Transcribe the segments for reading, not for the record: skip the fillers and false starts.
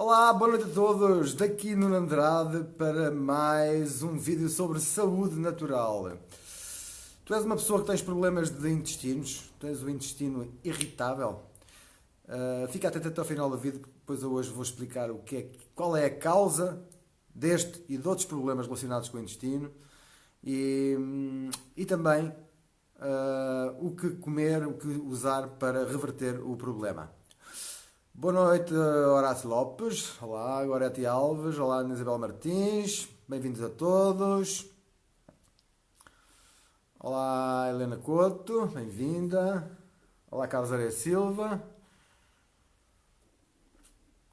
Olá, boa noite a todos, daqui Nuno Andrade para mais um vídeo sobre saúde natural. Tu és uma pessoa que tens problemas de intestinos, tens o intestino irritável. Fica atento até ao final do vídeo, porque depois eu hoje vou explicar qual é a causa deste e de outros problemas relacionados com o intestino e também o que comer, o que usar para reverter o problema. Boa noite, Horácio Lopes. Olá, Gorete Alves. Olá, Ana Isabel Martins. Bem-vindos a todos. Olá, Helena Couto. Bem-vinda. Olá, Carlos Areia Silva.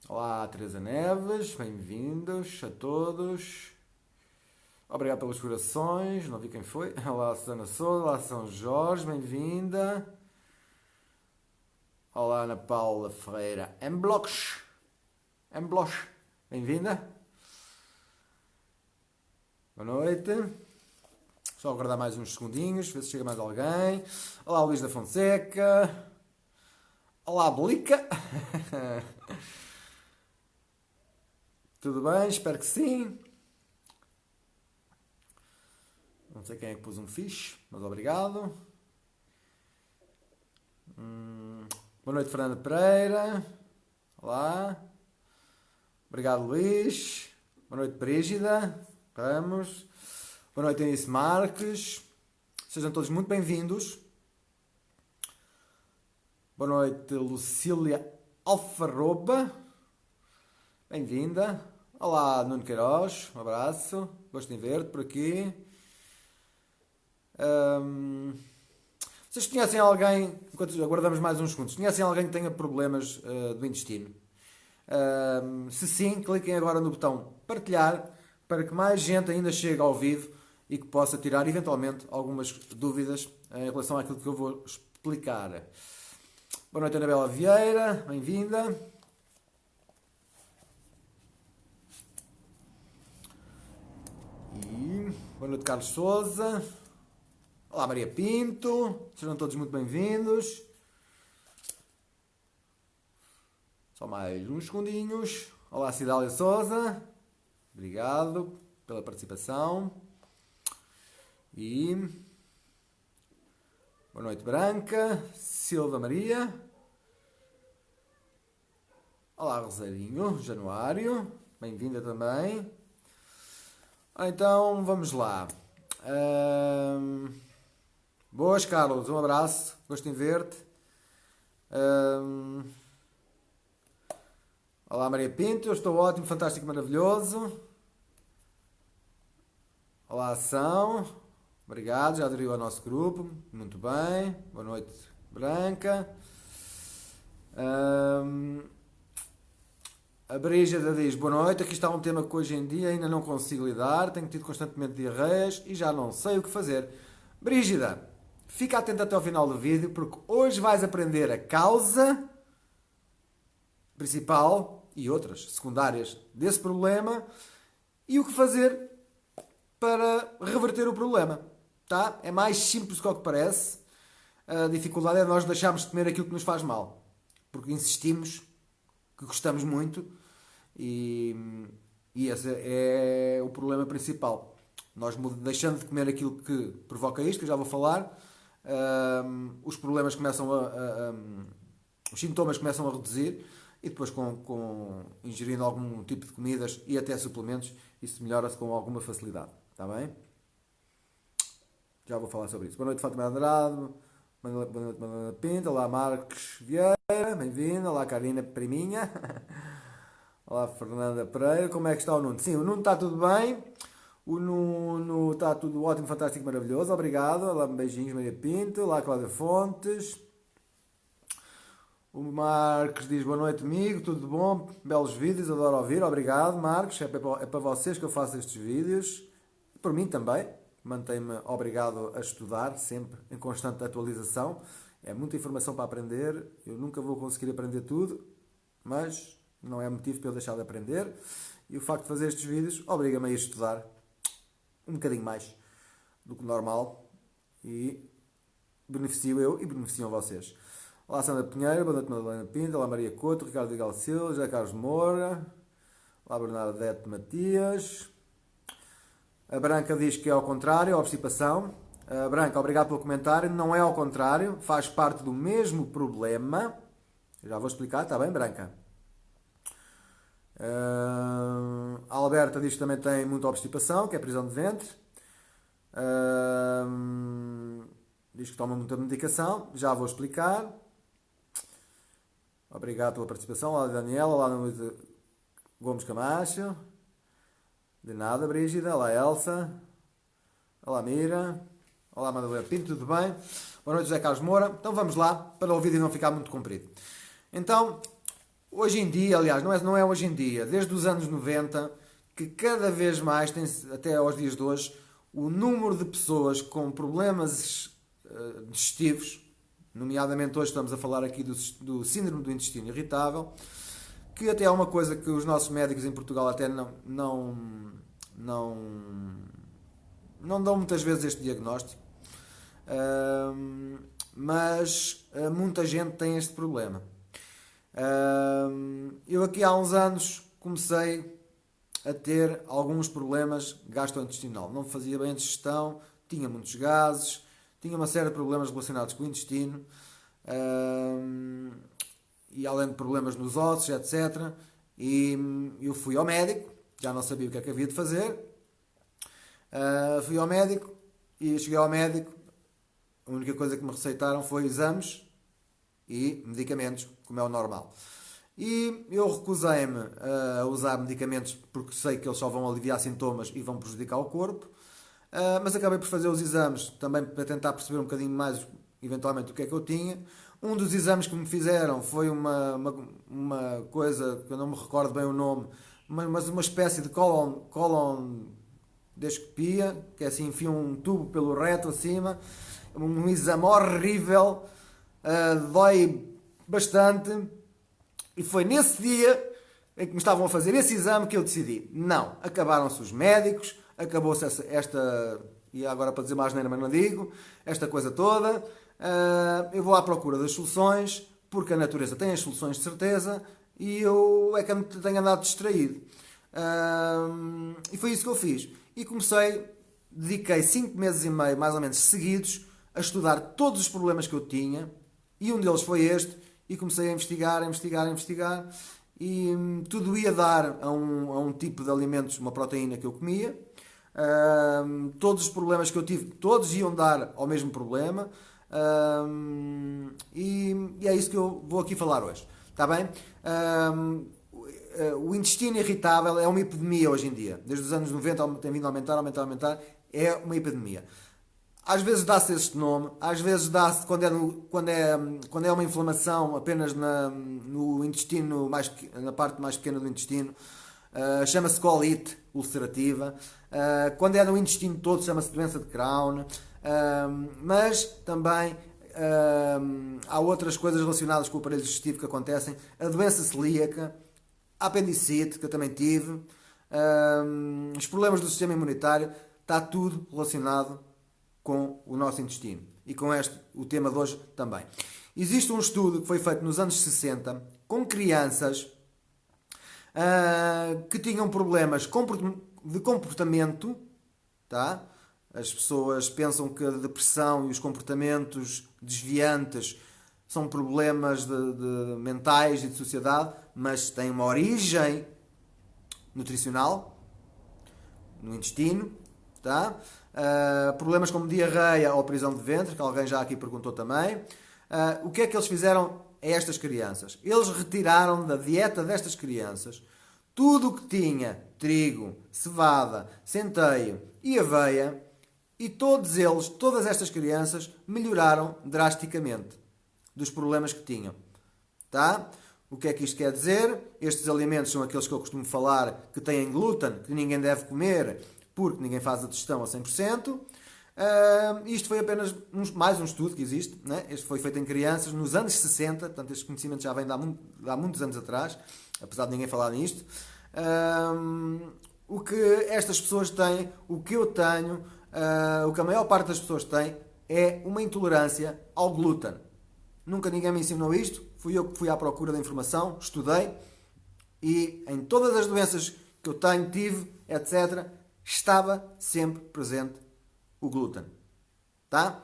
Olá, Teresa Neves. Bem-vindos a todos. Obrigado pelos corações. Não vi quem foi. Olá, Susana Souza. Olá, São Jorge. Bem-vinda. Olá, Ana Paula Ferreira Mbloch. Bem-vinda. Boa noite. Só aguardar mais uns segundinhos, ver se chega mais alguém. Olá, Luís da Fonseca. Olá, Belica. Tudo bem? Espero que sim. Não sei quem é que pôs um fixe, mas obrigado. Boa noite, Fernanda Pereira. Olá. Obrigado, Luís. Boa noite, Brígida. Vamos. Boa noite, Eunice Marques. Sejam todos muito bem-vindos. Boa noite, Lucília Alfarroba. Bem-vinda. Olá, Nuno Queiroz. Um abraço. Gosto de ver-te por aqui. Vocês conhecem alguém, enquanto aguardamos mais uns segundos, conhecem alguém que tenha problemas do intestino? Se sim, cliquem agora no botão partilhar para que mais gente ainda chegue ao vivo e que possa tirar eventualmente algumas dúvidas em relação àquilo que eu vou explicar. Boa noite, Anabela Vieira, bem-vinda. E boa noite, Carlos Souza. Olá, Maria Pinto. Sejam todos muito bem-vindos. Só mais uns segundinhos. Olá, Cidália Souza. Obrigado pela participação. E boa noite, Branca. Silva Maria. Olá, Rosarinho. Januário. Bem-vinda também. Então, vamos lá. Boas, Carlos. Um abraço. Gosto em ver-te. Olá, Maria Pinto. Eu estou ótimo, fantástico, maravilhoso. Olá, Ação. Obrigado. Já aderiu ao nosso grupo. Muito bem. Boa noite, Branca. A Brígida diz, boa noite, aqui está um tema que hoje em dia ainda não consigo lidar, tenho tido constantemente diarreias e já não sei o que fazer. Brígida, fica atenta até ao final do vídeo, porque hoje vais aprender a causa principal e outras secundárias desse problema e o que fazer para reverter o problema. Tá? É mais simples do que parece. A dificuldade é nós deixarmos de comer aquilo que nos faz mal, porque insistimos que gostamos muito e esse é o problema principal. Nós deixando de comer aquilo que provoca isto, que eu já vou falar, os problemas começam os sintomas começam a reduzir e depois com ingerindo algum tipo de comidas e até suplementos, isso melhora-se com alguma facilidade. Está bem? Já vou falar sobre isso. Boa noite, Fátima Andrade. Boa noite, Madalena Pinto. Olá, Marcos Vieira. Bem-vindo. Olá, Karina Priminha. Olá, Fernanda Pereira. Como é que está o Nuno? Sim, o Nuno está tudo bem. O Nuno está tudo ótimo, fantástico, maravilhoso. Obrigado. Olá, beijinhos, Maria Pinto. Olá, Cláudia Fontes. O Marcos diz boa noite, amigo. Tudo bom? Belos vídeos, adoro ouvir. Obrigado, Marcos. É para vocês que eu faço estes vídeos. Por mim também. Mantém-me obrigado a estudar, sempre em constante atualização. É muita informação para aprender. Eu nunca vou conseguir aprender tudo, mas não é motivo para eu deixar de aprender. E o facto de fazer estes vídeos obriga-me a ir estudar um bocadinho mais do que normal. E beneficio eu e beneficiam vocês. Olá, Sandra Pinheiro, boa noite, Madalena Pinto. Olá, Maria Couto, Ricardo Vigal Silva, José Carlos Moura. Olá, Bernadette Matias. A Branca diz que é ao contrário, a obstipação. A Branca, obrigado pelo comentário. Não é ao contrário, faz parte do mesmo problema. Já vou explicar, está bem, Branca? A Alberta diz que também tem muita obstipação, que é prisão de ventre. Diz que toma muita medicação, já vou explicar. Obrigado pela participação. Olá, Daniela. Olá, Luísa Gomes Camacho. De nada, Brígida. Olá, Elsa. Olá, Mira. Olá, Madalena Pinto. Tudo bem? Boa noite, José Carlos Moura. Então vamos lá, para o vídeo não ficar muito comprido. Então, hoje em dia, aliás, não é hoje em dia, desde os anos 90, que cada vez mais, até aos dias de hoje, o número de pessoas com problemas digestivos, nomeadamente hoje estamos a falar aqui do síndrome do intestino irritável, que até é uma coisa que os nossos médicos em Portugal até não dão muitas vezes este diagnóstico, mas muita gente tem este problema. Eu aqui há uns anos comecei a ter alguns problemas gastrointestinal. Não fazia bem a digestão, tinha muitos gases, tinha uma série de problemas relacionados com o intestino, e além de problemas nos ossos, etc. E eu fui ao médico, já não sabia o que é que havia de fazer. Fui ao médico e cheguei ao médico. A única coisa que me receitaram foi exames e medicamentos, como é o normal. E eu recusei-me a usar medicamentos porque sei que eles só vão aliviar sintomas e vão prejudicar o corpo. Mas acabei por fazer os exames também para tentar perceber um bocadinho mais, eventualmente, o que é que eu tinha. Um dos exames que me fizeram foi uma coisa, que eu não me recordo bem o nome, mas uma espécie de colondoscopia, que é assim, enfia um tubo pelo reto acima, um exame horrível, dói bastante, e foi nesse dia em que me estavam a fazer esse exame que eu decidi, não, acabaram-se os médicos, acabou-se esta, e agora para dizer mais asneira, mas não digo, esta coisa toda. Eu vou à procura das soluções, porque a natureza tem as soluções de certeza, e eu é que tenho andado distraído. E foi isso que eu fiz. E dediquei 5 meses e meio, mais ou menos, seguidos, a estudar todos os problemas que eu tinha, e um deles foi este, e comecei a investigar, e tudo ia dar a um tipo de alimentos, uma proteína que eu comia. Todos os problemas que eu tive, todos iam dar ao mesmo problema. E é isso que eu vou aqui falar hoje, está bem? O intestino irritável é uma epidemia hoje em dia. Desde os anos 90 tem vindo a aumentar, é uma epidemia. Às vezes dá-se este nome, às vezes dá-se quando é uma inflamação apenas no intestino, na parte mais pequena do intestino, chama-se colite ulcerativa. Quando é no intestino todo, chama-se doença de Crohn. Mas também há outras coisas relacionadas com o aparelho digestivo que acontecem. A doença celíaca, a apendicite, que eu também tive, os problemas do sistema imunitário, está tudo relacionado com o nosso intestino. E com o tema de hoje também. Existe um estudo que foi feito nos anos 60 com crianças que tinham problemas de comportamento, tá? As pessoas pensam que a depressão e os comportamentos desviantes são problemas de mentais e de sociedade, mas têm uma origem nutricional, no intestino, tá? Problemas como diarreia ou prisão de ventre, que alguém já aqui perguntou também. O que é que eles fizeram a estas crianças? Eles retiraram da dieta destas crianças tudo o que tinha trigo, cevada, centeio e aveia, e todas estas crianças melhoraram drasticamente dos problemas que tinham. Tá? O que é que isto quer dizer? Estes alimentos são aqueles que eu costumo falar que têm glúten, que ninguém deve comer porque ninguém faz a digestão a 100%. Isto foi apenas mais um estudo que existe. Né? Este foi feito em crianças nos anos 60, portanto este conhecimento já vem de há muitos anos atrás, apesar de ninguém falar nisto. O que estas pessoas têm, o que eu tenho, o que a maior parte das pessoas tem, é uma intolerância ao glúten. Nunca ninguém me ensinou isto, fui eu que fui à procura da informação, estudei E em todas as doenças que eu tenho, tive, etc., estava sempre presente o glúten. Tá?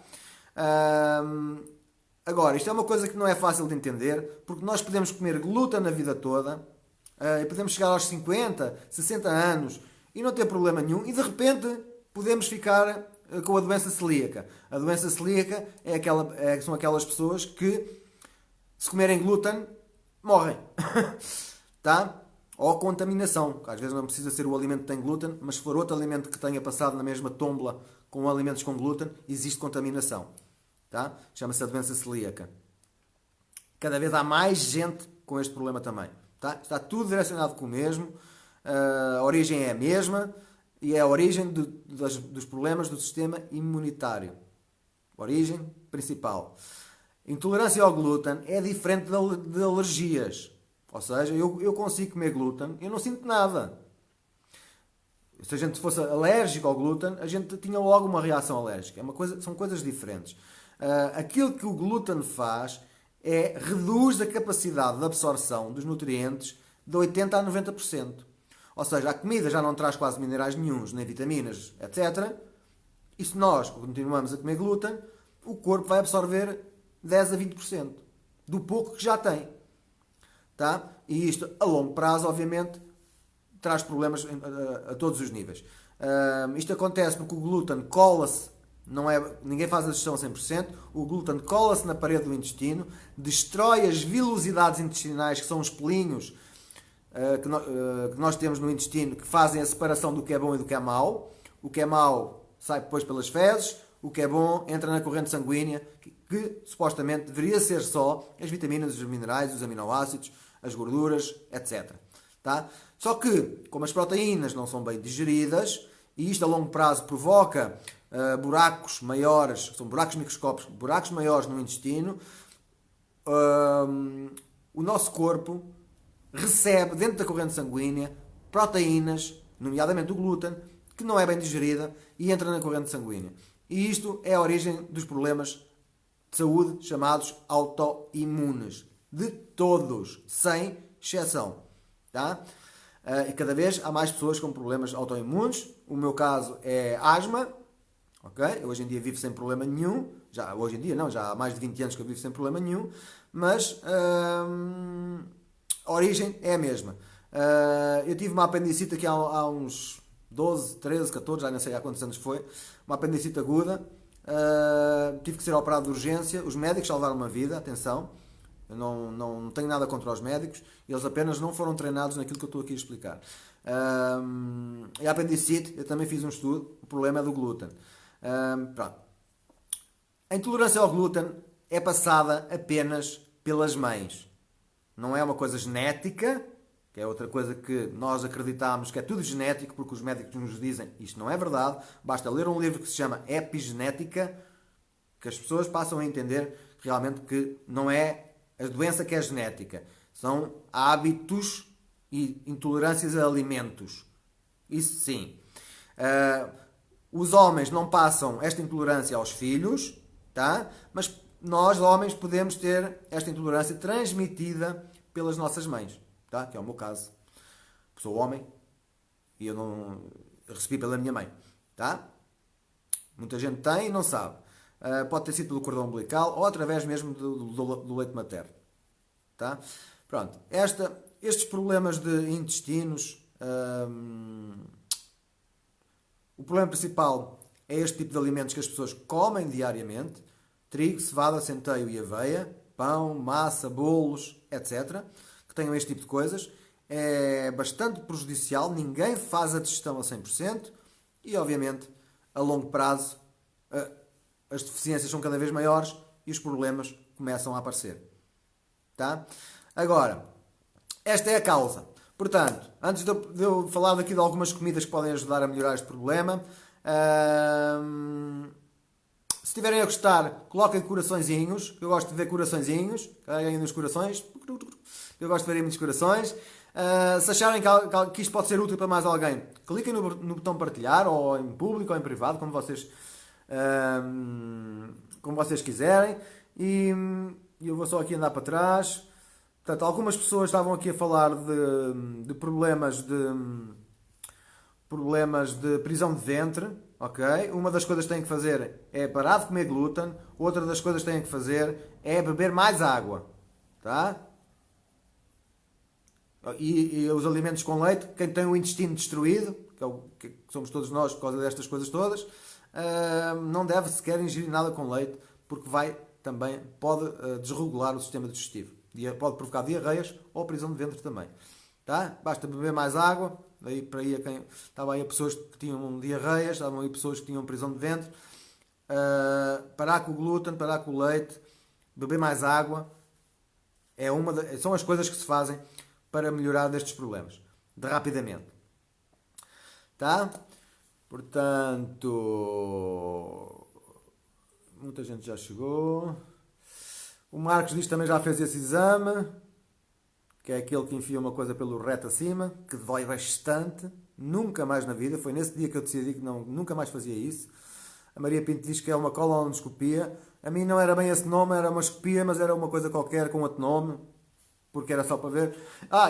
Agora, isto é uma coisa que não é fácil de entender, porque nós podemos comer glúten a vida toda, e podemos chegar aos 50, 60 anos e não ter problema nenhum, e de repente podemos ficar com a doença celíaca. A doença celíaca são aquelas pessoas que, se comerem glúten, morrem. Tá? Ou contaminação, que às vezes não precisa ser o alimento que tem glúten, mas se for outro alimento que tenha passado na mesma tómbola com alimentos com glúten, existe contaminação. Tá? Chama-se a doença celíaca. Cada vez há mais gente com este problema também. Tá? Está tudo direcionado com o mesmo, a origem é a mesma e é a origem dos problemas do sistema imunitário. Origem principal. Intolerância ao glúten é diferente de alergias. Ou seja, eu consigo comer glúten, eu não sinto nada. Se a gente fosse alérgico ao glúten, a gente tinha logo uma reação alérgica. São coisas diferentes. Aquilo que o glúten faz é reduz a capacidade de absorção dos nutrientes de 80% a 90%. Ou seja, a comida já não traz quase minerais nenhuns, nem vitaminas, etc. E se nós continuamos a comer glúten, o corpo vai absorver 10% a 20% do pouco que já tem. Tá? E isto, a longo prazo, obviamente, traz problemas a todos os níveis. Isto acontece porque o glúten cola-se, ninguém faz a digestão a 100%, o glúten cola-se na parede do intestino, destrói as vilosidades intestinais, que são os pelinhos que nós temos no intestino, que fazem a separação do que é bom e do que é mau. O que é mau sai depois pelas fezes, o que é bom entra na corrente sanguínea, que supostamente deveria ser só as vitaminas, os minerais, os aminoácidos, as gorduras, etc. Tá? Só que, como as proteínas não são bem digeridas, e isto a longo prazo provoca buracos maiores, são buracos microscópicos, buracos maiores no intestino, o nosso corpo recebe dentro da corrente sanguínea proteínas, nomeadamente o glúten, que não é bem digerida e entra na corrente sanguínea. E isto é a origem dos problemas de saúde chamados autoimunes. De todos, sem exceção. Tá? E cada vez há mais pessoas com problemas autoimunes. O meu caso é asma. Okay? Eu hoje em dia vivo sem problema nenhum. Hoje em dia não, já há mais de 20 anos que eu vivo sem problema nenhum. Mas a origem é a mesma. Eu tive uma apendicite aqui há uns 12, 13, 14, já não sei há quantos anos foi. Uma apendicite aguda. Tive que ser operado de urgência. Os médicos salvaram uma vida, atenção. Eu não tenho nada contra os médicos, eles apenas não foram treinados naquilo que eu estou aqui a explicar. E a apendicite, eu também fiz um estudo, o problema é do glúten. Pronto. A intolerância ao glúten é passada apenas pelas mães. Não é uma coisa genética, que é outra coisa que nós acreditamos que é tudo genético, porque os médicos nos dizem isto não é verdade. Basta ler um livro que se chama Epigenética, que as pessoas passam a entender realmente que não é a doença que é genética. São hábitos e intolerâncias a alimentos. Isso sim. Os homens não passam esta intolerância aos filhos, tá? Mas nós, homens, podemos ter esta intolerância transmitida pelas nossas mães, tá? Que é o meu caso. Sou homem e eu recebi pela minha mãe, tá? Muita gente tem e não sabe. Pode ter sido pelo cordão umbilical ou através mesmo do leite materno. Tá? Pronto. Estes problemas de intestinos, o problema principal é este tipo de alimentos que as pessoas comem diariamente: trigo, cevada, centeio e aveia, pão, massa, bolos, etc. Que tenham este tipo de coisas. É bastante prejudicial, ninguém faz a digestão a 100% e, obviamente, a longo prazo, as deficiências são cada vez maiores e os problemas começam a aparecer. Tá? Agora, esta é a causa. Portanto, antes de eu falar aqui de algumas comidas que podem ajudar a melhorar este problema, se estiverem a gostar, coloquem coraçõezinhos. Eu gosto de ver coraçõezinhos. Carreguem nos corações. Eu gosto de ver aí muitos corações. Se acharem que isto pode ser útil para mais alguém, cliquem no botão partilhar, ou em público ou em privado, como vocês quiserem. E eu vou só aqui andar para trás. Portanto, algumas pessoas estavam aqui a falar de problemas de prisão de ventre, ok? Uma das coisas que têm que fazer é parar de comer glúten, outra das coisas que têm que fazer é beber mais água, tá? E os alimentos com leite, quem tem o intestino destruído, que somos todos nós por causa destas coisas todas, não deve sequer ingerir nada com leite, porque pode desregular o sistema digestivo. Pode provocar diarreias ou prisão de ventre também. Tá? Basta beber mais água. Estavam aí pessoas que tinham diarreias, estavam aí pessoas que tinham prisão de ventre. Parar com o glúten, parar com o leite, beber mais água. São as coisas que se fazem para melhorar destes problemas. Rapidamente. Tá? Portanto, muita gente já chegou. O Marcos diz que também já fez esse exame, que é aquele que enfia uma coisa pelo reto acima, que dói bastante. Nunca mais na vida. Foi nesse dia que eu decidi que nunca mais fazia isso. A Maria Pinto diz que é uma colonoscopia. A mim não era bem esse nome, era uma escopia, mas era uma coisa qualquer com outro nome, porque era só para ver.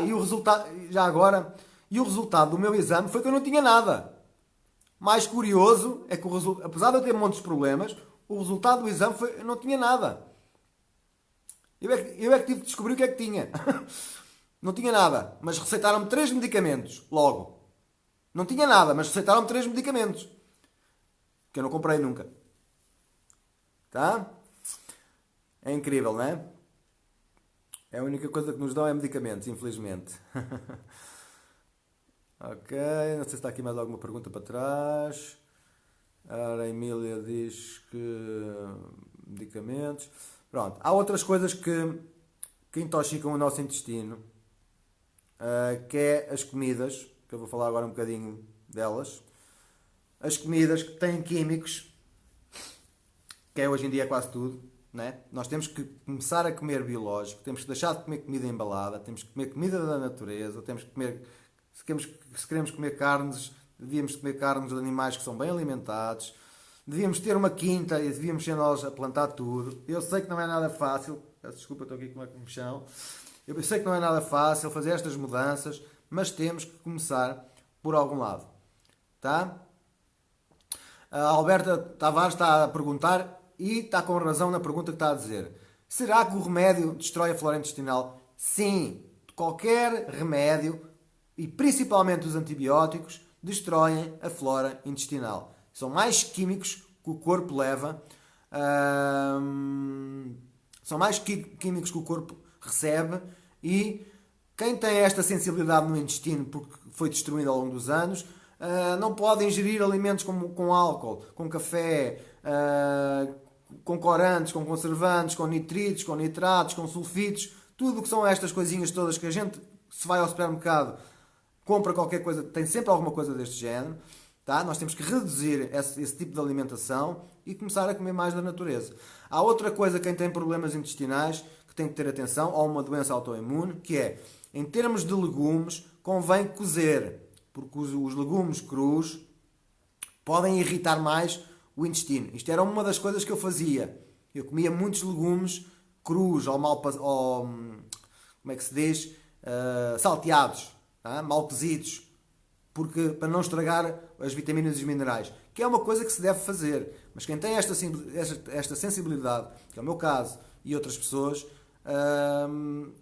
E o resultado, já agora, o resultado do meu exame foi que eu não tinha nada. Mais curioso é que apesar de eu ter montes de problemas, o resultado do exame foi que eu não tinha nada. Eu é que tive de descobrir o que é que tinha. Não tinha nada, mas receitaram-me 3 medicamentos, logo. Não tinha nada, mas receitaram-me 3 medicamentos. Que eu não comprei nunca. Tá? É incrível, não é? É a única coisa que nos dão é medicamentos, infelizmente. Ok, não sei se está aqui mais alguma pergunta para trás. A Emília diz que medicamentos. Pronto, há outras coisas que intoxicam o nosso intestino, que é as comidas, que eu vou falar agora um bocadinho delas. As comidas que têm químicos, que é hoje em dia quase tudo, né? Nós temos que começar a comer biológico, temos que deixar de comer comida embalada, temos que comer comida da natureza, temos que comer, se queremos comer carnes, devíamos comer carnes de animais que são bem alimentados, devíamos ter uma quinta e devíamos ser nós a plantar tudo. Eu sei que não é nada fácil, peço desculpa, estou aqui com uma comichão. Eu sei que não é nada fácil fazer estas mudanças, mas temos que começar por algum lado, tá? A Alberta Tavares está a perguntar, e está com razão na pergunta que está a dizer: será que o remédio destrói a flora intestinal? Sim, qualquer remédio, e principalmente os antibióticos, destroem a flora intestinal. São mais químicos que o corpo leva, são mais químicos que o corpo recebe, e quem tem esta sensibilidade no intestino porque foi destruído ao longo dos anos, não pode ingerir alimentos com álcool, com café, com corantes, com conservantes, com nitritos, com nitratos, com sulfitos, tudo o que são estas coisinhas todas que a gente, se vai ao supermercado, compra qualquer coisa, tem sempre alguma coisa deste género, tá? Nós temos que reduzir esse tipo de alimentação e começar a comer mais da natureza. Há outra coisa, quem tem problemas intestinais, que tem que ter atenção, ou uma doença autoimune, que é, em termos de legumes, convém cozer, porque os legumes crus podem irritar mais o intestino. Isto era uma das coisas que eu fazia. Eu comia muitos legumes crus ou como é que se diz? Salteados, tá? Mal cozidos, para não estragar as vitaminas e os minerais, que é uma coisa que se deve fazer. Mas quem tem esta sensibilidade, que é o meu caso e outras pessoas,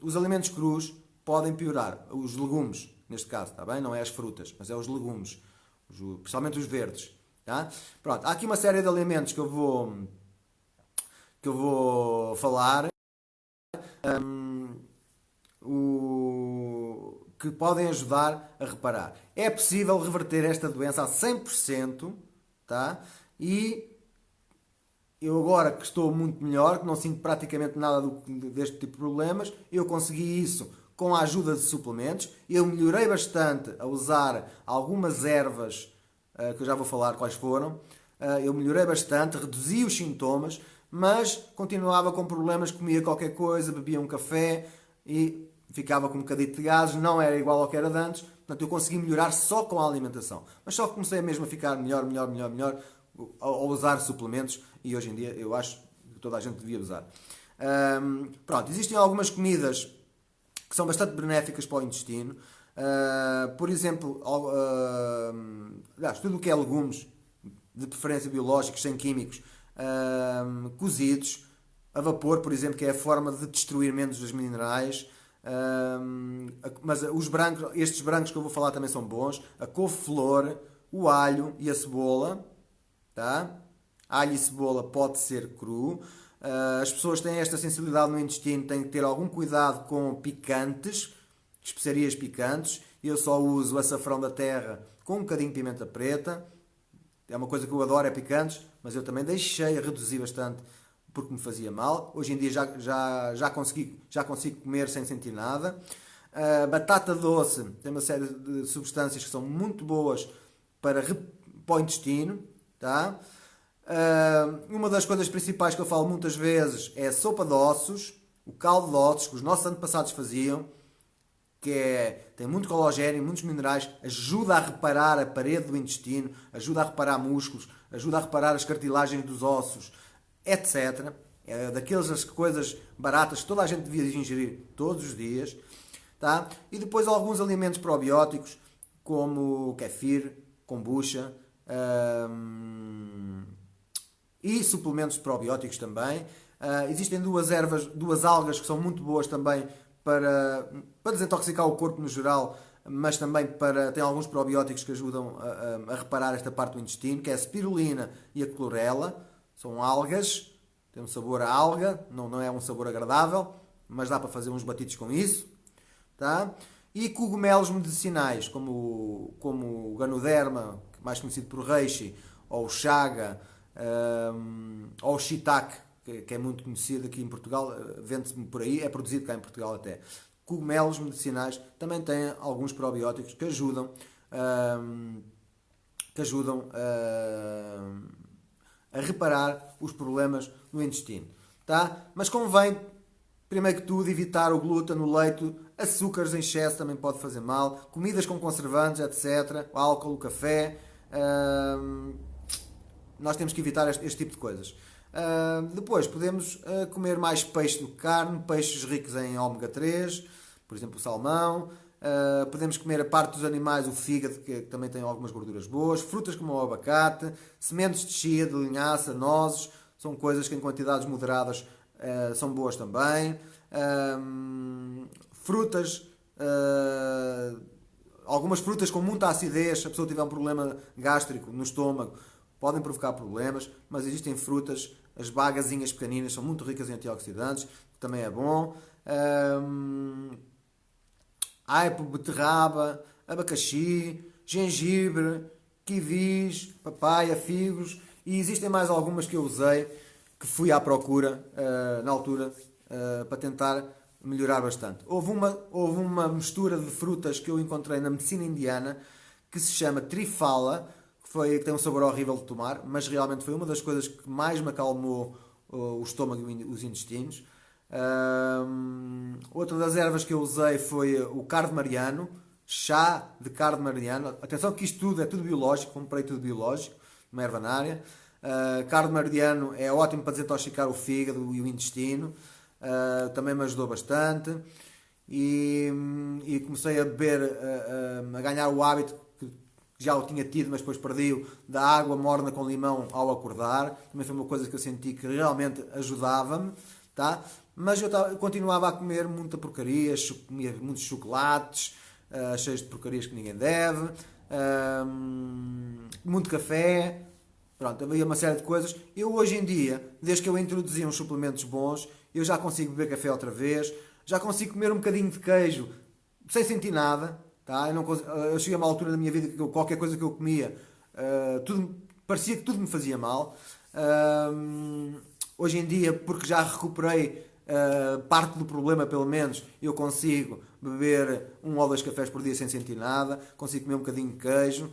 os alimentos crus podem piorar. Os legumes, neste caso, está bem? Não é as frutas, mas é os legumes, principalmente os verdes. Tá? Pronto, há aqui uma série de alimentos que eu vou falar, que podem ajudar a reparar. É possível reverter esta doença a 100%, tá? E eu agora que estou muito melhor, que não sinto praticamente nada deste tipo de problemas, eu consegui isso com a ajuda de suplementos. Eu melhorei bastante a usar algumas ervas, que eu já vou falar quais foram. Eu melhorei bastante, reduzi os sintomas, mas continuava com problemas, comia qualquer coisa, bebia um café e ficava com um bocadinho de gases, não era igual ao que era de antes. Portanto, eu consegui melhorar só com a alimentação. Mas só comecei mesmo a ficar melhor ao usar suplementos, e hoje em dia eu acho que toda a gente devia usar. Pronto, existem algumas comidas que são bastante benéficas para o intestino. Por exemplo, aliás, tudo o que é legumes, de preferência biológicos, sem químicos, cozidos, a vapor, por exemplo, que é a forma de destruir menos os minerais. Mas os brancos, estes brancos que eu vou falar também são bons. A couve-flor, o alho e a cebola, tá? Alho e cebola pode ser cru. As pessoas têm esta sensibilidade no intestino, têm que ter algum cuidado com picantes, especiarias picantes. Eu só uso açafrão da terra com um bocadinho de pimenta preta. É uma coisa que eu adoro, é picantes, mas eu também deixei a reduzir bastante porque me fazia mal. Hoje em dia já consigo comer sem sentir nada. Batata doce tem uma série de substâncias que são muito boas para o intestino, tá? Uma das coisas principais que eu falo muitas vezes é a sopa de ossos, o caldo de ossos que os nossos antepassados faziam, tem muito colagênio, muitos minerais, ajuda a reparar a parede do intestino, ajuda a reparar músculos, ajuda a reparar as cartilagens dos ossos, etc. É daquelas coisas baratas que toda a gente devia ingerir todos os dias. Tá? E depois alguns alimentos probióticos, como kefir, kombucha, e suplementos probióticos também. Existem duas algas que são muito boas também para desintoxicar o corpo no geral, mas também tem alguns probióticos que ajudam a reparar esta parte do intestino, que é a spirulina e a clorela. São algas, tem um sabor a alga, não é um sabor agradável, mas dá para fazer uns batidos com isso. Tá? E cogumelos medicinais, como o Ganoderma, mais conhecido por reishi, ou o chaga, ou o shiitake, que é muito conhecido aqui em Portugal, vende-se por aí, é produzido cá em Portugal até. Cogumelos medicinais também têm alguns probióticos que ajudam a reparar os problemas no intestino. Tá? Mas convém, primeiro que tudo, evitar o glúten, o leite, açúcares em excesso também pode fazer mal, comidas com conservantes, etc., o álcool, o café. Nós temos que evitar este tipo de coisas. Depois podemos comer mais peixe do que carne, peixes ricos em ômega 3, por exemplo o salmão. Podemos comer a parte dos animais, o fígado, que também tem algumas gorduras boas, frutas como o abacate, sementes de chia, de linhaça, nozes, são coisas que em quantidades moderadas são boas também. Frutas, algumas frutas com muita acidez, se a pessoa tiver um problema gástrico no estômago, podem provocar problemas, mas existem frutas, as bagazinhas pequeninas, são muito ricas em antioxidantes, que também é bom. Aipo, beterraba, abacaxi, gengibre, kiwis, papaya, figos, e existem mais algumas que eu usei, que fui à procura na altura para tentar melhorar bastante. Houve uma mistura de frutas que eu encontrei na medicina indiana que se chama trifala, que tem um sabor horrível de tomar, mas realmente foi uma das coisas que mais me acalmou o estômago e os intestinos. Outra das ervas que eu usei foi o cardamariano, chá de cardamariano. Atenção que isto tudo é tudo biológico, comprei tudo biológico, uma ervanária. Cardamariano é ótimo para desintoxicar o fígado e o intestino. Também me ajudou bastante. E comecei a beber, a ganhar o hábito que já o tinha tido, mas depois perdi-o, da água morna com limão ao acordar. Também foi uma coisa que eu senti que realmente ajudava-me. Tá? Mas eu continuava a comer muita porcaria, comia muitos chocolates, cheios de porcarias que ninguém deve, muito café, pronto, havia uma série de coisas. Eu hoje em dia, desde que eu introduzi uns suplementos bons, eu já consigo beber café outra vez, já consigo comer um bocadinho de queijo sem sentir nada. Tá? Eu cheguei a uma altura da minha vida que qualquer coisa que eu comia, parecia que tudo me fazia mal. Hoje em dia, porque já recuperei parte do problema, pelo menos, eu consigo beber 1 ou 2 cafés por dia sem sentir nada, consigo comer um bocadinho de queijo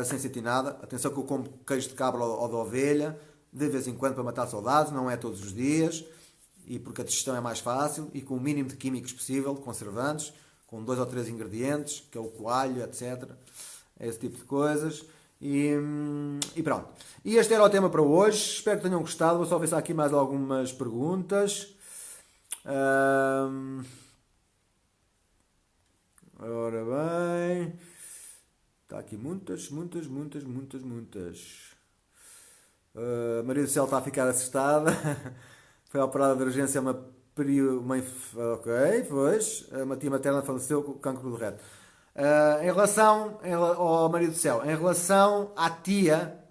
sem sentir nada. Atenção que eu como queijo de cabra ou de ovelha, de vez em quando para matar saudades, não é todos os dias, e porque a digestão é mais fácil, e com o mínimo de químicos possível, de conservantes, com 2 ou 3 ingredientes, que é o coalho, etc. Esse tipo de coisas. E pronto. E este era o tema para hoje. Espero que tenham gostado. Vou só ver se há aqui mais algumas perguntas. Ora bem. Está aqui muitas, muitas, muitas, muitas, muitas. Maria do Céu está a ficar assustada. Foi operada de urgência Ok, pois. Uma tia materna faleceu com cancro do reto. Em relação ao Maria do Céu, em relação à tia,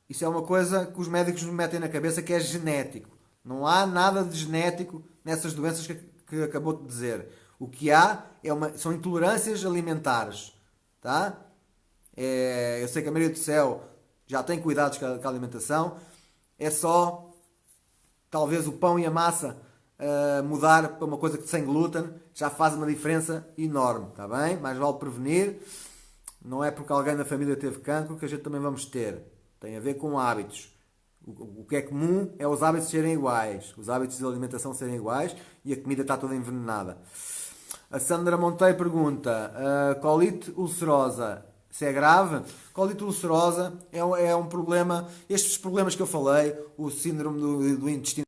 isso é uma coisa que os médicos nos metem na cabeça que é genético. Não há nada de genético nessas doenças que acabou de dizer. O que há são intolerâncias alimentares. Tá? Eu sei que a Maria do Céu já tem cuidados com a alimentação. É só, talvez, o pão e a massa mudar para uma coisa que sem glúten já faz uma diferença enorme. Tá bem? Mais vale prevenir. Não é porque alguém na família teve cancro que a gente também vamos ter. Tem a ver com hábitos. O que é comum é os hábitos serem iguais. Os hábitos de alimentação serem iguais e a comida está toda envenenada. A Sandra Monteiro pergunta: colite ulcerosa, se é grave? Colite ulcerosa é um problema. Estes problemas que eu falei, o síndrome do intestino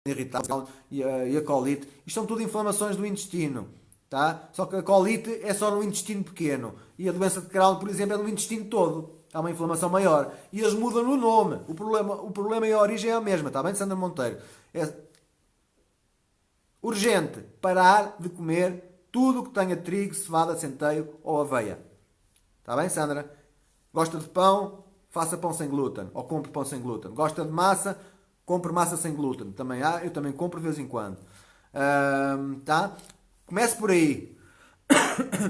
irritável e a colite, isto são tudo inflamações do intestino. Tá? Só que a colite é só no intestino pequeno. E a doença de Crohn, por exemplo, é no intestino todo. Há uma inflamação maior. E eles mudam no nome. O problema e a origem é a mesma. Está bem, Sandra Monteiro? É urgente parar de comer tudo que tenha trigo, cevada, centeio ou aveia. Está bem, Sandra? Gosta de pão? Faça pão sem glúten. Ou compre pão sem glúten. Gosta de massa? Compre massa sem glúten. Também há. Eu também compro de vez em quando. Tá? Comece por aí.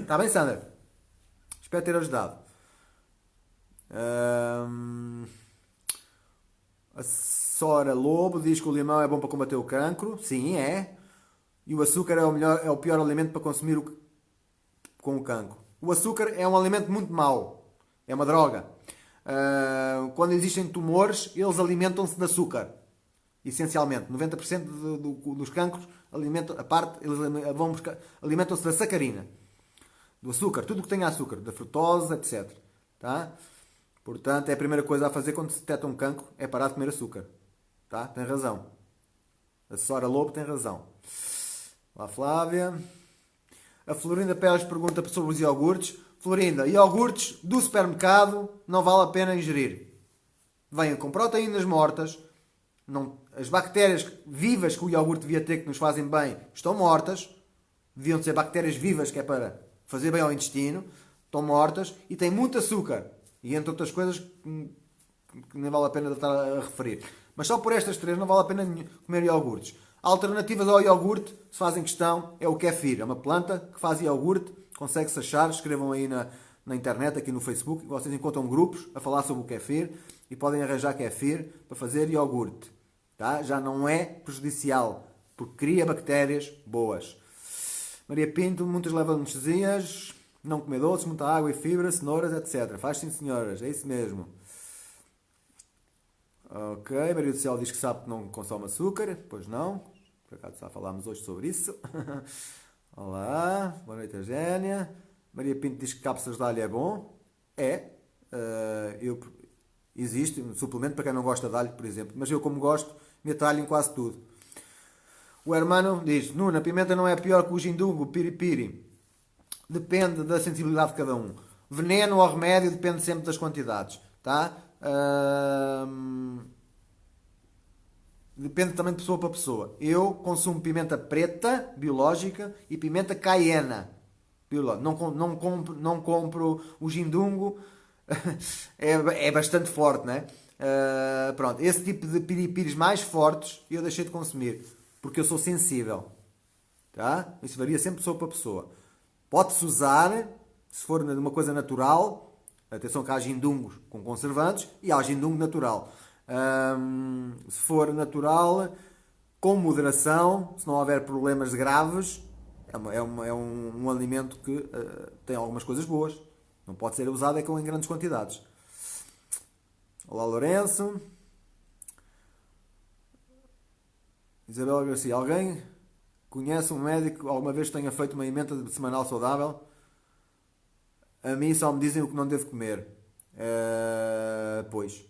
Está bem, Sandra? Espero ter ajudado. A Sora Lobo diz que o limão é bom para combater o cancro. Sim, é. E o açúcar é o pior alimento para consumir com o cancro. O açúcar é um alimento muito mau. É uma droga. Quando existem tumores, eles alimentam-se de açúcar. Essencialmente. 90% dos cancros eles alimentam-se da sacarina. Do açúcar. Tudo o que tenha açúcar. Da frutose, etc. Tá? Portanto, é a primeira coisa a fazer quando se detecta um cancro é parar de comer açúcar. Tá? Tem razão. A Sora Lobo tem razão. Lá, Flávia. A Florinda Pérez pergunta sobre os iogurtes. Florinda, iogurtes do supermercado não vale a pena ingerir. Venham com proteínas mortas. As bactérias vivas que o iogurte devia ter, que nos fazem bem, estão mortas. Deviam ser bactérias vivas, que é para fazer bem ao intestino. Estão mortas e têm muito açúcar. E entre outras coisas que nem vale a pena estar a referir. Mas só por estas três não vale a pena comer iogurtes. Alternativas ao iogurte, se fazem questão, é o kéfir. É uma planta que faz iogurte, consegue-se achar. Escrevam aí na internet, aqui no Facebook, vocês encontram grupos a falar sobre o kéfir e podem arranjar kéfir para fazer iogurte. Tá? Já não é prejudicial, porque cria bactérias boas. Maria Pinto, muitas levam anestesias, não comer doces, muita água e fibra, cenouras, etc. Faz sim, senhoras, é isso mesmo. Ok, Maria do Céu diz que sabe que não consome açúcar, pois não. Por acaso já falámos hoje sobre isso. Olá, boa noite, Eugénia. Maria Pinto diz que cápsulas de alho é bom. É. Existe um suplemento para quem não gosta de alho, por exemplo. Mas eu, como gosto, meto alho em quase tudo. O Hermano diz: Nuno, a pimenta não é pior que o gindungo, o piripiri. Depende da sensibilidade de cada um. Veneno ou remédio depende sempre das quantidades. Tá? Depende também de pessoa para pessoa. Eu consumo pimenta preta, biológica, e pimenta caiena. Não compro o gindungo. É bastante forte, né? Pronto, esse tipo de piripiris mais fortes eu deixei de consumir. Porque eu sou sensível. Tá? Isso varia sempre de pessoa para pessoa. Pode-se usar, se for uma coisa natural. Atenção que há gindungos com conservantes e há gindungo natural. Se for natural, com moderação, se não houver problemas graves, é um alimento que tem algumas coisas boas. Não pode ser usado em grandes quantidades. Olá, Lourenço. Isabel Garcia. Alguém conhece um médico que alguma vez tenha feito uma emenda semanal saudável? A mim só me dizem o que não devo comer. Pois.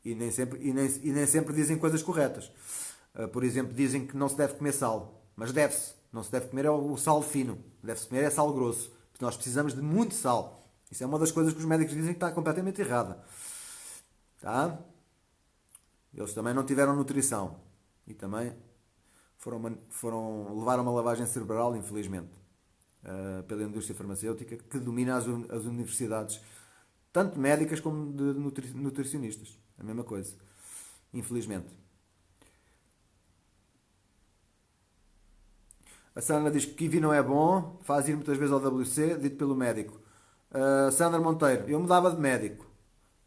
E nem sempre dizem coisas corretas. Por exemplo, dizem que não se deve comer sal. Mas deve-se. Não se deve comer é o sal fino. Deve-se comer é sal grosso. Porque nós precisamos de muito sal. Isso é uma das coisas que os médicos dizem que está completamente errada. Tá? Eles também não tiveram nutrição. E também levaram uma lavagem cerebral, infelizmente, pela indústria farmacêutica, que domina as universidades, tanto médicas como de nutricionistas. A mesma coisa. Infelizmente. A Sandra diz que kiwi não é bom, faz ir muitas vezes ao WC, dito pelo médico. Sandra Monteiro, eu mudava de médico.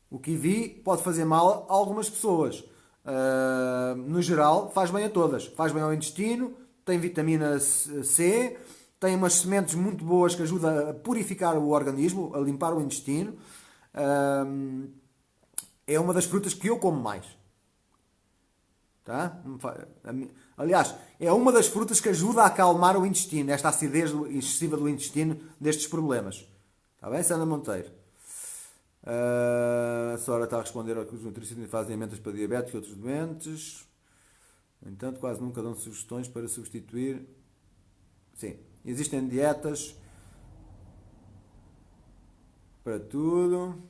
O kiwi pode fazer mal a algumas pessoas. No geral, faz bem a todas. Faz bem ao intestino, tem vitamina C, tem umas sementes muito boas que ajudam a purificar o organismo, a limpar o intestino. É uma das frutas que eu como mais. Tá? Aliás, é uma das frutas que ajuda a acalmar o intestino, esta acidez excessiva do intestino, destes problemas. Está bem, Sandra Monteiro? A Sora está a responder ao que os nutricionistas fazem emendas para diabetes e outros doentes. No entanto, quase nunca dão sugestões para substituir. Sim, existem dietas para tudo.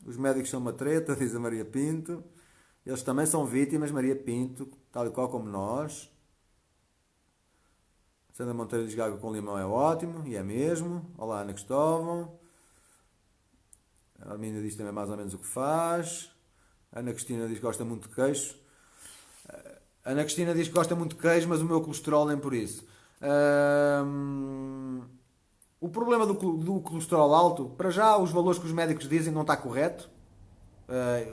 Os médicos são uma treta, diz a Maria Pinto. Eles também são vítimas, Maria Pinto, tal e qual como nós. Sandra Monteiro diz que água com limão é ótimo, e é mesmo. Olá, Ana Cristóvão. A Arminda diz também mais ou menos o que faz. Ana Cristina diz que gosta muito de queijo. Ana Cristina diz que gosta muito de queijo, mas o meu colesterol nem por isso. O problema do colesterol alto, para já os valores que os médicos dizem não está correto.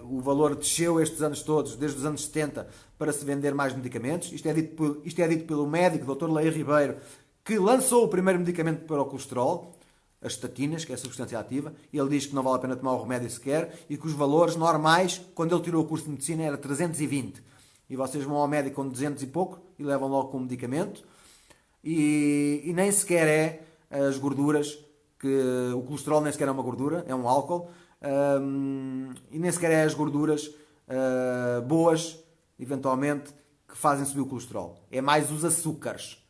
O valor desceu estes anos todos, desde os anos 70, para se vender mais medicamentos. Isto é dito pelo médico, Dr. Leia Ribeiro, que lançou o primeiro medicamento para o colesterol, as estatinas, que é a substância ativa. Ele diz que não vale a pena tomar o remédio sequer e que os valores normais, quando ele tirou o curso de medicina, era 320. E vocês vão ao médico com 200 e pouco e levam logo com o medicamento. E nem sequer é as gorduras, que o colesterol nem sequer é uma gordura, é um álcool. E nem sequer é as gorduras boas, eventualmente, que fazem subir o colesterol. É mais os açúcares.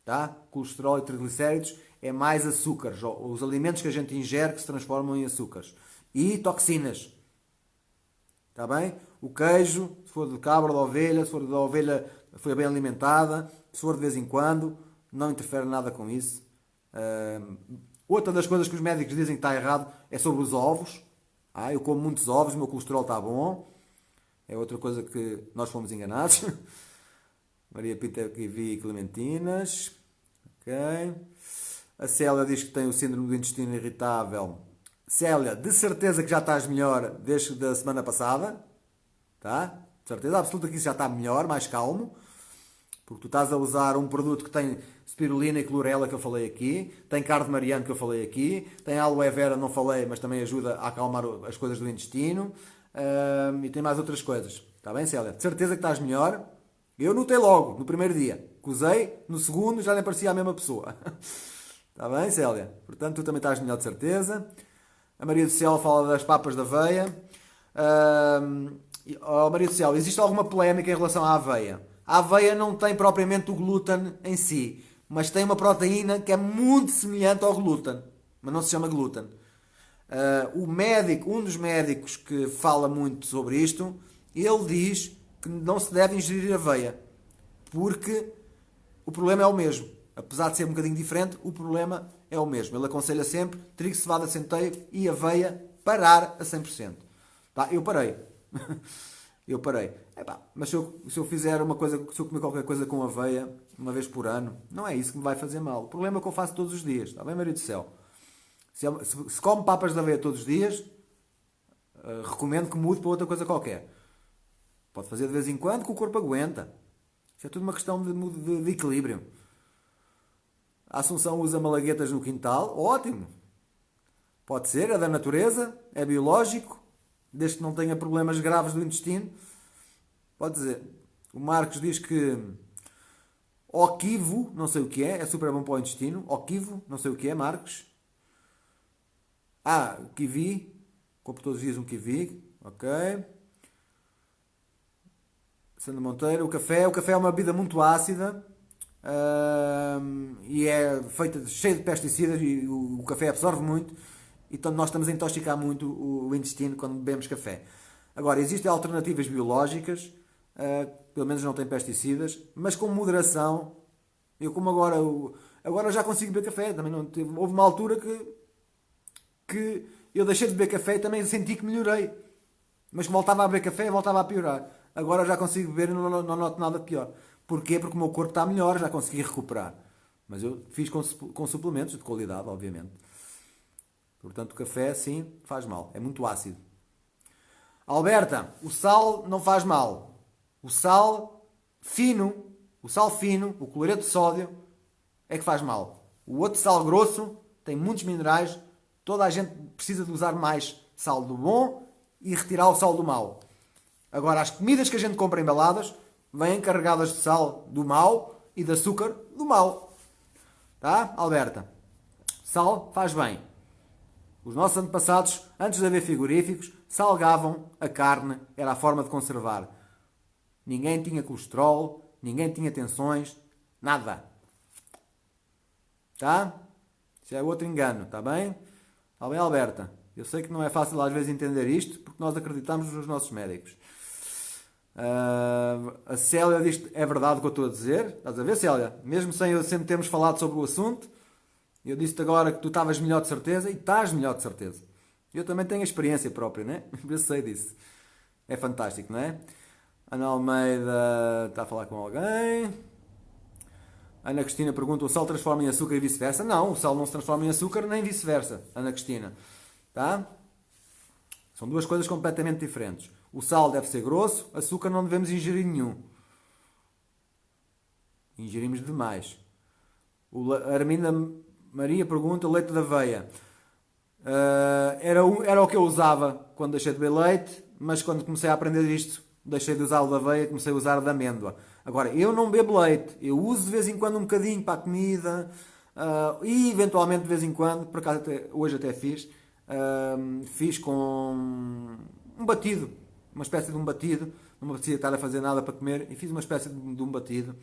Tá? Colesterol e triglicéridos é mais açúcares. Os alimentos que a gente ingere que se transformam em açúcares. E toxinas. Está bem? O queijo, se for de cabra ou de ovelha, se for da ovelha foi bem alimentada, se for de vez em quando, não interfere nada com isso. Outra das coisas que os médicos dizem que está errado é sobre os ovos. Eu como muitos ovos, o meu colesterol está bom. É outra coisa que nós fomos enganados. Maria Pinta kiwi e clementinas. Ok. A Célia diz que tem o síndrome do intestino irritável. Célia, de certeza que já estás melhor desde a semana passada. Tá? De certeza absoluta que isso já está melhor, mais calmo. Porque tu estás a usar um produto que tem spirulina e clorela, que eu falei aqui, tem carne mariano, que eu falei aqui, tem aloe vera, não falei, mas também ajuda a acalmar as coisas do intestino, e tem mais outras coisas. Está bem, Célia? De certeza que estás melhor. Eu notei logo, no primeiro dia. Que usei, no segundo já nem parecia a mesma pessoa. Está bem, Célia? Portanto, tu também estás melhor, de certeza. A Maria do Céu fala das papas da aveia. Maria do Céu, existe alguma polémica em relação à aveia? A aveia não tem propriamente o glúten em si, mas tem uma proteína que é muito semelhante ao glúten, mas não se chama glúten. Um dos médicos que fala muito sobre isto, ele diz que não se deve ingerir aveia, porque o problema é o mesmo. Apesar de ser um bocadinho diferente, o problema é o mesmo. Ele aconselha sempre trigo, cevada, centeio e aveia parar a 100%. Tá? Eu parei. Eu parei. Mas se eu fizer uma coisa, se eu comer qualquer coisa com aveia, uma vez por ano, não é isso que me vai fazer mal. O problema é que eu faço todos os dias. Está bem, Maria do Céu? Se come papas de aveia todos os dias, recomendo que mude para outra coisa qualquer. Pode fazer de vez em quando, que o corpo aguenta. Isso é tudo uma questão de equilíbrio. A Assunção usa malaguetas no quintal. Ótimo. Pode ser, é da natureza, é biológico, desde que não tenha problemas graves do intestino. Pode dizer. O Marcos diz que oquivo, não sei o que é super bom para o intestino. Oquivo, não sei o que é, Marcos. Kiwi. Compro todos os dias um kiwi. Ok. Sandra Monteiro, o café é uma bebida muito ácida. e é feita cheia de pesticidas e o café absorve muito, então nós estamos a intoxicar muito o intestino quando bebemos café. Agora, existem alternativas biológicas, pelo menos não têm pesticidas, mas com moderação. Eu como agora já consigo beber café, também não houve uma altura que eu deixei de beber café e também senti que melhorei. Mas voltava a beber café e voltava a piorar. Agora já consigo beber e não noto nada de pior. Porquê? Porque o meu corpo está melhor, já consegui recuperar. Mas eu fiz com suplementos de qualidade, obviamente. Portanto, o café, sim, faz mal. É muito ácido. Alberta, o sal não faz mal. O sal fino, o cloreto de sódio, é que faz mal. O outro sal grosso tem muitos minerais. Toda a gente precisa de usar mais sal do bom e retirar o sal do mau. Agora, as comidas que a gente compra embaladas vêm carregadas de sal do mau e de açúcar do mau. Tá, Alberta? Sal faz bem. Os nossos antepassados, antes de haver frigoríficos, salgavam a carne, era a forma de conservar. Ninguém tinha colesterol, ninguém tinha tensões, nada. Tá? Isso é outro engano, tá bem? Tá bem, Alberta? Eu sei que não é fácil às vezes entender isto, porque nós acreditamos nos nossos médicos. A Célia diz que é verdade o que eu estou a dizer. Estás a ver, Célia? Mesmo sem eu sempre termos falado sobre o assunto, eu disse-te agora que tu estavas melhor de certeza e estás melhor de certeza. Eu também tenho a experiência própria, né? Eu sei disso. É fantástico, não é? Ana Almeida está a falar com alguém. Ana Cristina pergunta: o sal transforma em açúcar e vice-versa? Não, o sal não se transforma em açúcar nem vice-versa, Ana Cristina. Tá? São duas coisas completamente diferentes. O sal deve ser grosso, açúcar não devemos ingerir nenhum. Ingerimos demais. A Arminda Maria pergunta: leite de aveia. Era o que eu usava quando deixei de beber leite, mas quando comecei a aprender isto, deixei de usar o de aveia e comecei a usar o de amêndoa. Agora, eu não bebo leite, eu uso de vez em quando um bocadinho para a comida e eventualmente de vez em quando, por acaso hoje até fiz com um batido, uma espécie de um batido, não me apetecia estar a fazer nada para comer e fiz uma espécie de um batido,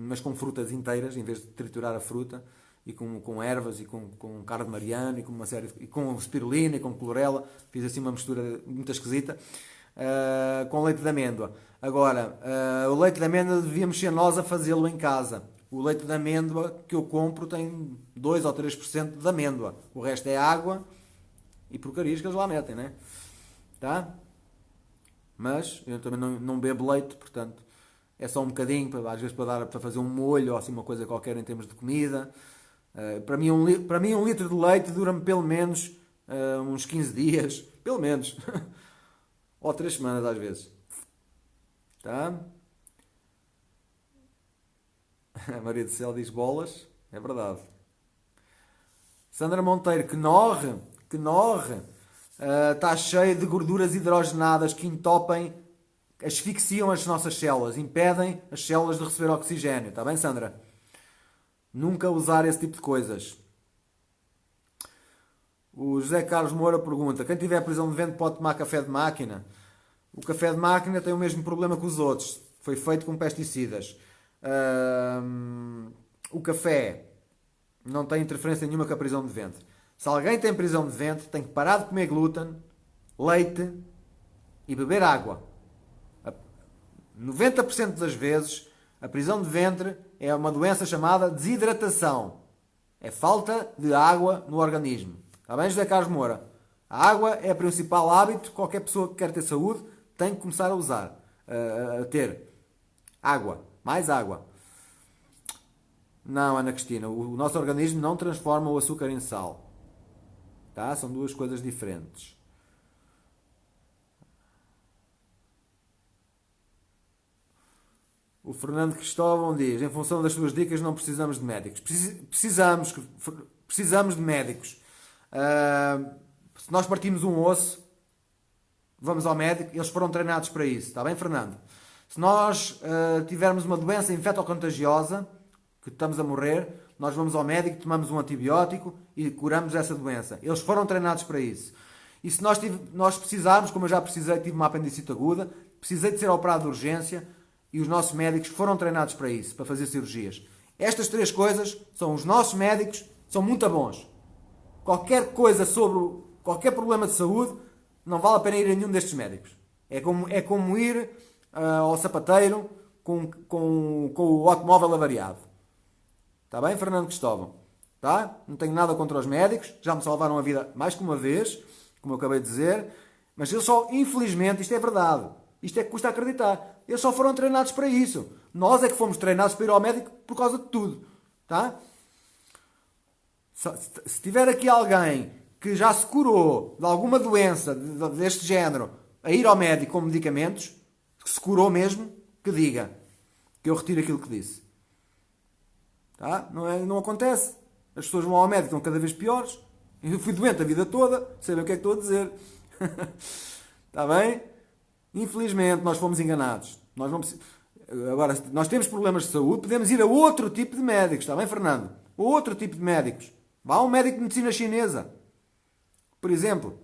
mas com frutas inteiras, em vez de triturar a fruta, e com ervas e com carne de mariano e com uma série e com spirulina e com clorela, fiz assim uma mistura muito esquisita, com leite de amêndoa. Agora, o leite de amêndoa devíamos ser nós a fazê-lo em casa. O leite de amêndoa que eu compro tem 2 ou 3% de amêndoa. O resto é água e porcarias que eles lá metem, né? Tá? Mas eu também não bebo leite, portanto, é só um bocadinho, às vezes para fazer um molho ou assim uma coisa qualquer em termos de comida. Para mim um litro de leite dura-me pelo menos uns 15 dias, pelo menos. Ou 3 semanas às vezes. Tá? A Maria do Céu diz bolas. É verdade. Sandra Monteiro, que norre. Está cheio de gorduras hidrogenadas que entopem, asfixiam as nossas células, impedem as células de receber oxigênio. Está bem, Sandra? Nunca usar esse tipo de coisas. O José Carlos Moura pergunta: quem tiver prisão de ventre pode tomar café de máquina? O café de máquina tem o mesmo problema que os outros. Foi feito com pesticidas. O café não tem interferência nenhuma com a prisão de ventre. Se alguém tem prisão de ventre, tem que parar de comer glúten, leite e beber água. 90% das vezes, a prisão de ventre é uma doença chamada desidratação. É falta de água no organismo. Está bem, José Carlos Moura? A água é o principal hábito que qualquer pessoa que quer ter saúde tem que começar a usar. A ter. Água. Mais água. Não, Ana Cristina. O nosso organismo não transforma o açúcar em sal. Tá? São duas coisas diferentes. O Fernando Cristóvão diz: em função das suas dicas não precisamos de médicos. Precisamos de médicos. Se nós partimos um osso, vamos ao médico. Eles foram treinados para isso. Está bem, Fernando? Se nós tivermos uma doença infectocontagiosa, que estamos a morrer, nós vamos ao médico, tomamos um antibiótico e curamos essa doença. Eles foram treinados para isso. E se nós precisarmos, como eu já precisei, tive uma apendicite aguda, precisei de ser operado de urgência, e os nossos médicos foram treinados para isso, para fazer cirurgias. Estas três coisas são os nossos médicos, são muito bons. Qualquer coisa sobre qualquer problema de saúde, não vale a pena ir a nenhum destes médicos. É como ir ao sapateiro com o automóvel avariado. Está bem, Fernando Cristóvão? Tá? Não tenho nada contra os médicos, já me salvaram a vida mais que uma vez, como eu acabei de dizer, mas eles só, infelizmente, isto é verdade, isto é que custa acreditar, eles só foram treinados para isso. Nós é que fomos treinados para ir ao médico por causa de tudo. Tá? Se tiver aqui alguém que já se curou de alguma doença deste género a ir ao médico com medicamentos, que se curou mesmo, que diga, que eu retiro aquilo que disse. Tá? Não acontece. As pessoas vão ao médico, estão cada vez piores. Eu fui doente a vida toda, sei bem o que é que estou a dizer. Está bem? Infelizmente, nós fomos enganados. Agora, nós temos problemas de saúde, podemos ir a outro tipo de médicos. Está bem, Fernando? Outro tipo de médicos. Vá a um médico de medicina chinesa. Por exemplo,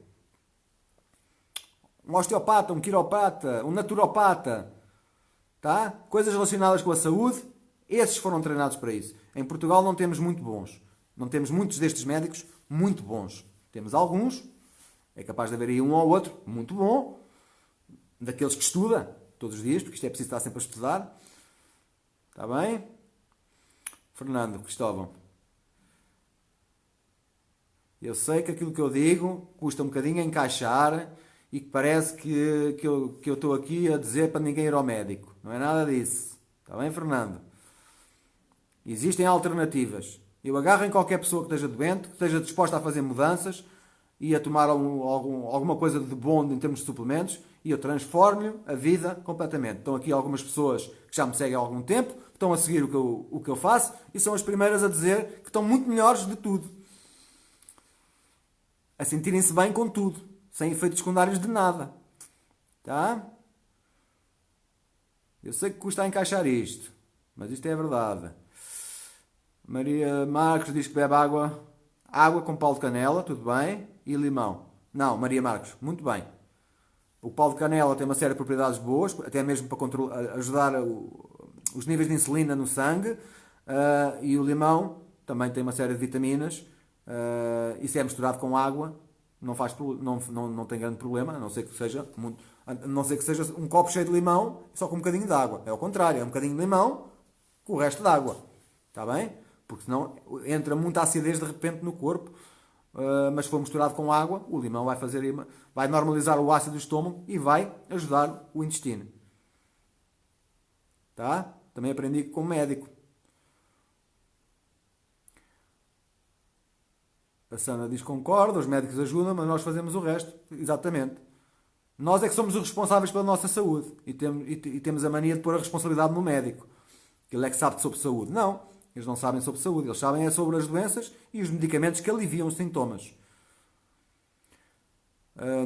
um osteopata, um quiropata, um naturopata. Tá? Coisas relacionadas com a saúde. Esses foram treinados para isso. Em Portugal não temos muito bons. Não temos muitos destes médicos muito bons. Temos alguns. É capaz de haver aí um ou outro muito bom. Daqueles que estuda todos os dias, porque isto é preciso estar sempre a estudar. Está bem? Fernando Cristóvão. Eu sei que aquilo que eu digo custa um bocadinho a encaixar e que parece que eu estou aqui a dizer para ninguém ir ao médico. Não é nada disso. Está bem, Fernando? Existem alternativas. Eu agarro em qualquer pessoa que esteja doente, que esteja disposta a fazer mudanças e a tomar alguma coisa de bom em termos de suplementos e eu transformo-lhe a vida completamente. Estão aqui algumas pessoas que já me seguem há algum tempo, que estão a seguir o que eu faço e são as primeiras a dizer que estão muito melhores de tudo. A sentirem-se bem com tudo, sem efeitos secundários de nada. Tá? Eu sei que custa a encaixar isto, mas isto é verdade. Maria Marcos diz que bebe água com pau de canela, tudo bem, e limão. Não, Maria Marcos, muito bem. O pau de canela tem uma série de propriedades boas, até mesmo para ajudar os níveis de insulina no sangue, e o limão também tem uma série de vitaminas, e se é misturado com água, não tem grande problema, a não ser que seja um copo cheio de limão, só com um bocadinho de água. É o contrário, é um bocadinho de limão com o resto de água. Está bem? Porque senão entra muita acidez de repente no corpo, mas se for misturado com água, o limão vai normalizar o ácido do estômago e vai ajudar o intestino. Tá? Também aprendi com médico. A Sana diz que concorda, os médicos ajudam, mas nós fazemos o resto. Exatamente. Nós é que somos os responsáveis pela nossa saúde e temos a mania de pôr a responsabilidade no médico. Ele é que sabe sobre saúde. Não. Eles não sabem sobre saúde, eles sabem é sobre as doenças e os medicamentos que aliviam os sintomas.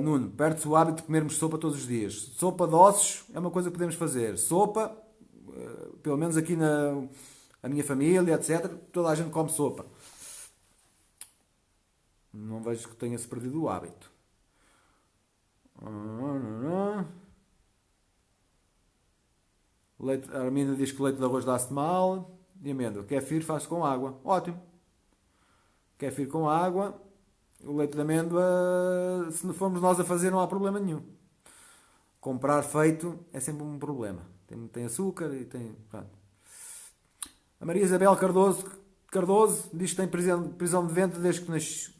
Nuno, perde-se o hábito de comermos sopa todos os dias. Sopa de ossos é uma coisa que podemos fazer. Sopa, pelo menos aqui a minha família, etc., toda a gente come sopa. Não vejo que tenha-se perdido o hábito. A Arminda diz que o leite de arroz dá-se mal. E amêndoa. Kefir faz com água. Ótimo. Kefir com água. O leite de amêndoa, se não formos nós a fazer, não há problema nenhum. Comprar feito é sempre um problema. Tem açúcar e tem... Pronto. A Maria Isabel Cardoso diz que tem prisão de ventre desde que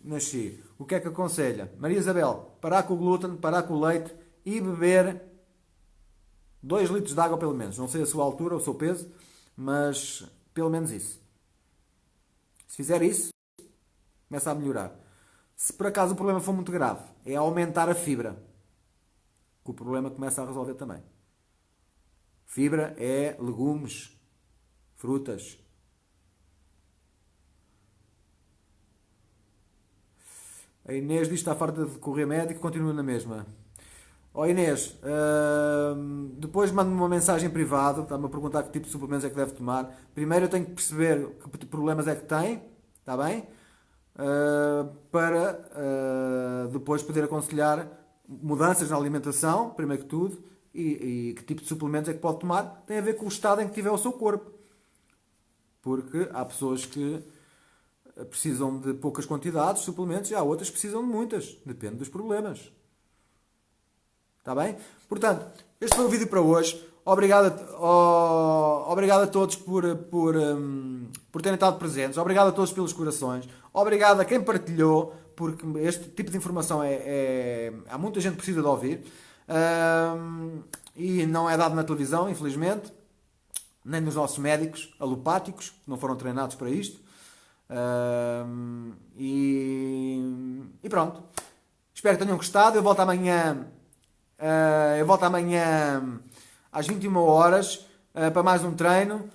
nasci. O que é que aconselha? Maria Isabel, parar com o glúten, parar com o leite e beber 2 litros de água pelo menos. Não sei a sua altura, o seu peso, mas pelo menos isso. Se fizer isso, começa a melhorar. Se por acaso o problema for muito grave, é aumentar a fibra, que o problema começa a resolver também. Fibra é legumes, frutas. A Inês diz que está farta de correr médico, continua na mesma. Inês, depois manda-me uma mensagem privada, está-me a perguntar que tipo de suplementos é que deve tomar. Primeiro eu tenho que perceber que problemas é que tem, está bem? Para depois poder aconselhar mudanças na alimentação, primeiro que tudo, e que tipo de suplementos é que pode tomar, tem a ver com o estado em que tiver o seu corpo. Porque há pessoas que precisam de poucas quantidades de suplementos e há outras que precisam de muitas. Depende dos problemas. Está bem? Portanto, este foi o vídeo para hoje. Obrigado a todos por terem estado presentes. Obrigado a todos pelos corações. Obrigado a quem partilhou, porque este tipo de informação há muita gente que precisa de ouvir. E não é dado na televisão, infelizmente. Nem nos nossos médicos alopáticos, que não foram treinados para isto. E pronto. Espero que tenham gostado. Eu volto amanhã às 21 horas para mais um treino.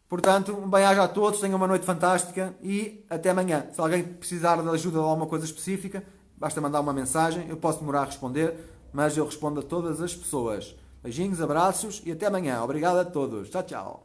Portanto, um bem-aja a todos, tenham uma noite fantástica e até amanhã. Se alguém precisar de ajuda ou alguma coisa específica, basta mandar uma mensagem. Eu posso demorar a responder, mas eu respondo a todas as pessoas. Beijinhos, abraços e até amanhã. Obrigado a todos. Tchau, tchau.